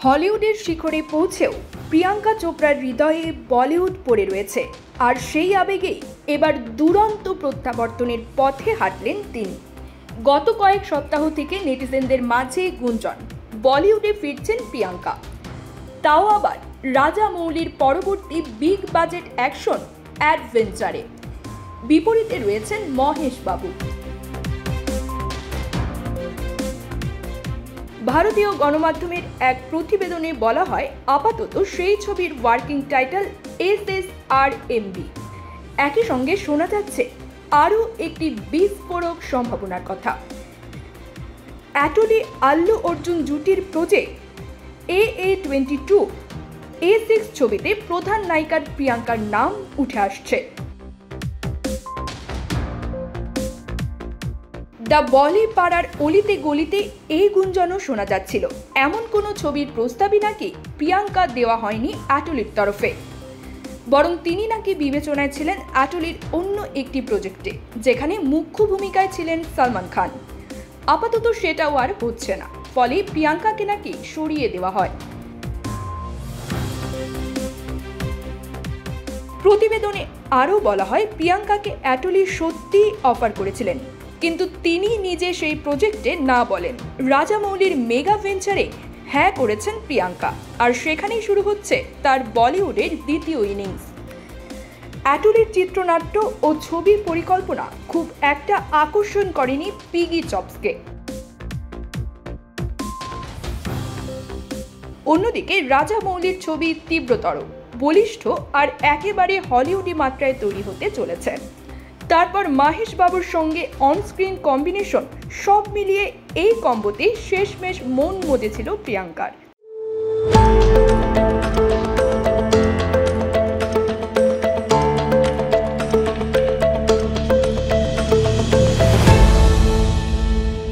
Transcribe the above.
হলিউডের শিখরে পৌঁছেও প্রিয়াঙ্কা চোপড়ার হৃদয়ে বলিউড পড়ে রয়েছে। আর সেই আবেগেই এবার দুরন্ত প্রত্যাবর্তনের পথে হাঁটলেন তিনি। গত কয়েক সপ্তাহ থেকে নেটিজেনদের মাঝে গুঞ্জন, বলিউডে ফিরছেন প্রিয়াঙ্কা, তাও আবার রাজামৌলির পরবর্তী বিগ বাজেট অ্যাকশন অ্যাডভেঞ্চারে। বিপরীতে রয়েছেন মহেশ বাবু। ভারতীয় গণমাধ্যমের এক প্রতিবেদনে বলা হয়, আপাতত সেই ছবির ওয়ার্কিং টাইটেল SSRMB। একই সঙ্গে শোনা যাচ্ছে আরও একটি বিস্ফোরক সম্ভাবনার কথা। অ্যাটলি আল্লু অর্জুন জুটির প্রজেক্ট AA22 A6 ছবিতে প্রধান নায়িকার প্রিয়াঙ্কার নাম উঠে আসছে। দ্য বলি পাড়ার অলিতে গলিতে এই গুঞ্জনও শোনা যাচ্ছিল, এমন কোনো ছবির প্রস্তাবই নাকি প্রিয়াঙ্কা দেওয়া হয়নি অ্যাটলির তরফে, বরং তিনি নাকি বিবেচনায় ছিলেন অ্যাটলির অন্য একটি প্রজেক্টে, যেখানে মুখ্য ভূমিকায় ছিলেন সালমান খান। আপাতত সেটাও আর হচ্ছে না, ফলে প্রিয়াঙ্কাকে নাকি সরিয়ে দেওয়া হয়। প্রতিবেদনে আরও বলা হয়, প্রিয়াঙ্কাকে অ্যাটলি সত্যিই অফার করেছিলেন, কিন্তু তিনি নিজে সেই প্রজেক্টে না বলেন। রাজামৌলির মেগা ভেঞ্চারে হ্যাঁ করেছেন প্রিয়াঙ্কা, আর সেখানেই শুরু হচ্ছে তার বলিউডের দ্বিতীয় ইনিংস। অ্যাটলির চিত্রনাট্য ও ছবির পরিকল্পনা খুব একটা আকর্ষণ করেনি পিগি চপসকে। অন্যদিকে রাজামৌলির ছবি তীব্রতর, বলিষ্ঠ আর একেবারে হলিউডি মাত্রায় তৈরি হতে চলেছে। তারপর মহেশ বাবুর সঙ্গে অনস্ক্রিন কম্বিনেশন, সব মিলিয়ে এই কম্বোতেই শেষমেশ মন মজেছিল প্রিয়াঙ্কার।